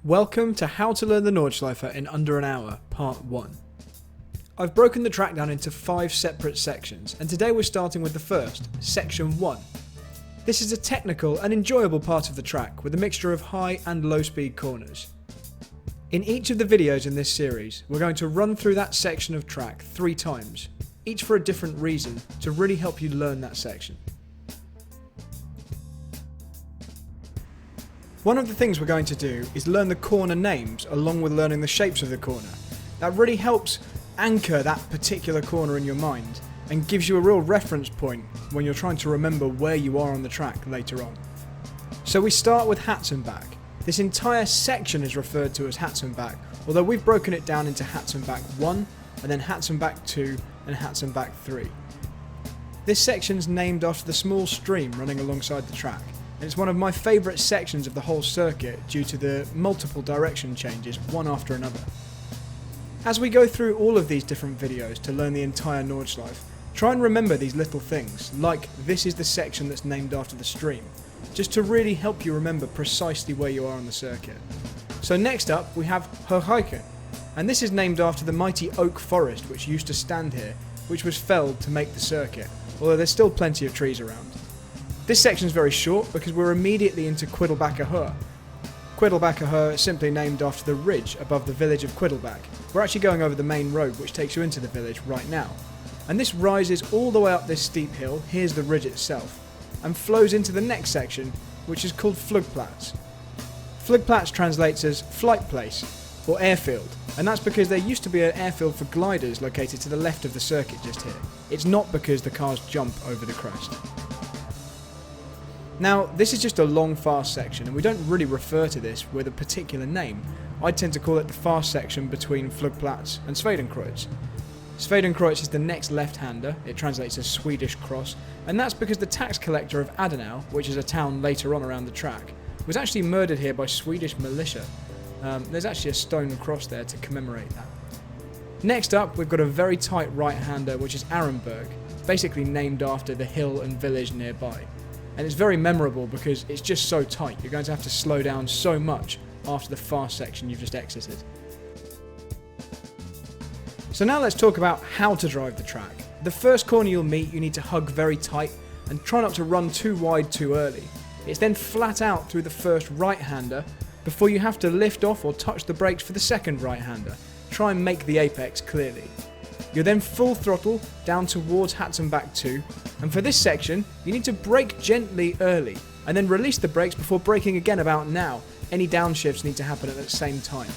Welcome to How to Learn the Nordschleife in Under an Hour, Part 1. I've broken the track down into 5 separate sections, and today we're starting with the first, Section 1. This is a technical and enjoyable part of the track with a mixture of high and low speed corners. In each of the videos in this series, we're going to run through that section of track 3 times, each for a different reason, to really help you learn that section. One of the things we're going to do is learn the corner names along with learning the shapes of the corner. That really helps anchor that particular corner in your mind and gives you a real reference point when you're trying to remember where you are on the track later on. So we start with hats and back. This entire section is referred to as hats and back, although we've broken it down into hats and back 1, and then hats and back 2, and hats and back 3. This section's named after the small stream running alongside the track. And it's one of my favourite sections of the whole circuit due to the multiple direction changes one after another. As we go through all of these different videos to learn the entire Nordschleife, try and remember these little things, like this is the section that's named after the stream, just to really help you remember precisely where you are on the circuit. So next up we have Nurburgring, and this is named after the mighty oak forest which used to stand here, which was felled to make the circuit, although there's still plenty of trees around. This section is very short because we're immediately into Quiddelbacher Hur. Quiddelbacher Hur is simply named after the ridge above the village of Quiddelbach. We're actually going over the main road which takes you into the village right now. And this rises all the way up this steep hill, here's the ridge itself, and flows into the next section which is called Flugplatz. Flugplatz translates as flight place or airfield, and that's because there used to be an airfield for gliders located to the left of the circuit just here. It's not because the cars jump over the crest. Now, this is just a long fast section, and we don't really refer to this with a particular name. I tend to call it the fast section between Flugplatz and Swedenkreuz. Swedenkreuz is the next left-hander, it translates as Swedish cross, and that's because the tax collector of Adenau, which is a town later on around the track, was actually murdered here by Swedish militia. There's actually a stone cross there to commemorate that. Next up, we've got a very tight right-hander, which is Arenberg, basically named after the hill and village nearby. And it's very memorable because it's just so tight. You're going to have to slow down so much after the fast section you've just exited. So now let's talk about how to drive the track. The first corner you'll meet, you need to hug very tight and try not to run too wide too early. It's then flat out through the first right-hander before you have to lift off or touch the brakes for the second right-hander. Try and make the apex clearly. You're then full throttle down towards hats and back 2, and for this section you need to brake gently early and then release the brakes before braking again about now. Any downshifts need to happen at the same time.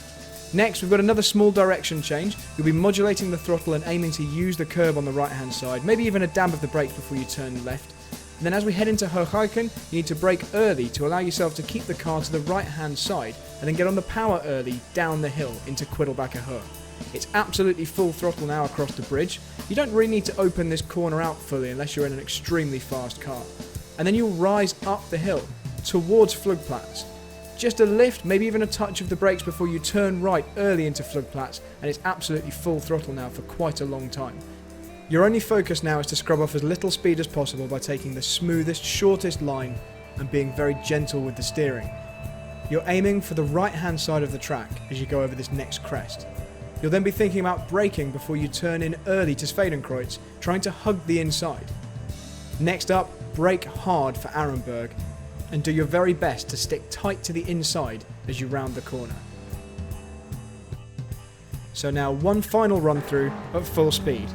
Next we've got another small direction change. You'll be modulating the throttle and aiming to use the curb on the right hand side, maybe even a dab of the brakes before you turn left. And then as we head into Nurburgring, you need to brake early to allow yourself to keep the car to the right hand side and then get on the power early down the hill into Quiddelbacher Hur. It's absolutely full throttle now across the bridge. You don't really need to open this corner out fully unless you're in an extremely fast car. And then you'll rise up the hill towards Flugplatz. Just a lift, maybe even a touch of the brakes before you turn right early into Flugplatz, and it's absolutely full throttle now for quite a long time. Your only focus now is to scrub off as little speed as possible by taking the smoothest, shortest line and being very gentle with the steering. You're aiming for the right hand side of the track as you go over this next crest. You'll then be thinking about braking before you turn in early to Swedenkreuz, trying to hug the inside. Next up, brake hard for Arenberg and do your very best to stick tight to the inside as you round the corner. So now one final run through at full speed.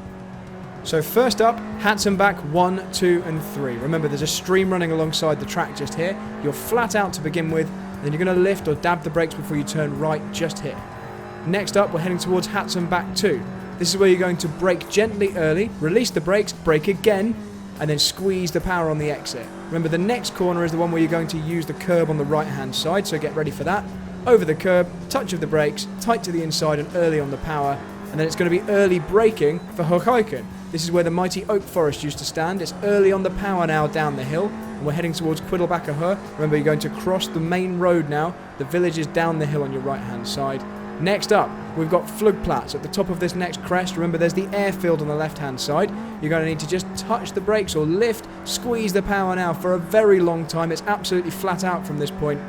So first up, hats and back 1, 2 and 3. Remember there's a stream running alongside the track just here. You're flat out to begin with, then you're going to lift or dab the brakes before you turn right just here. Next up, we're heading towards hats and back 2. This is where you're going to brake gently early, release the brakes, brake again, and then squeeze the power on the exit. Remember, the next corner is the one where you're going to use the curb on the right-hand side, so get ready for that. Over the curb, touch of the brakes, tight to the inside and early on the power, and then it's going to be early braking for Nurburgring. This is where the mighty oak forest used to stand. It's early on the power now down the hill, and we're heading towards Quiddelbacher Hur. Remember, you're going to cross the main road now. The village is down the hill on your right-hand side. Next up, we've got Flugplatz at the top of this next crest. Remember, there's the airfield on the left-hand side. You're going to need to just touch the brakes or lift, squeeze the power now for a very long time. It's absolutely flat out from this point,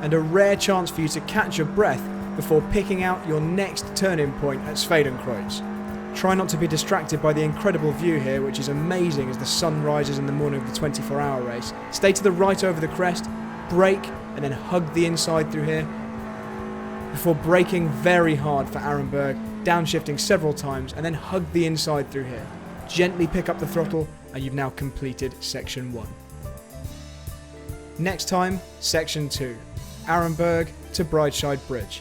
and a rare chance for you to catch your breath before picking out your next turning point at Swedenkreuz. Try not to be distracted by the incredible view here, which is amazing as the sun rises in the morning of the 24-hour race. Stay to the right over the crest, brake, and then hug the inside through here, before braking very hard for Arenberg, downshifting several times, and then hug the inside through here. Gently pick up the throttle, and you've now completed section 1. Next time, section 2, Arenberg to Breitscheid Bridge.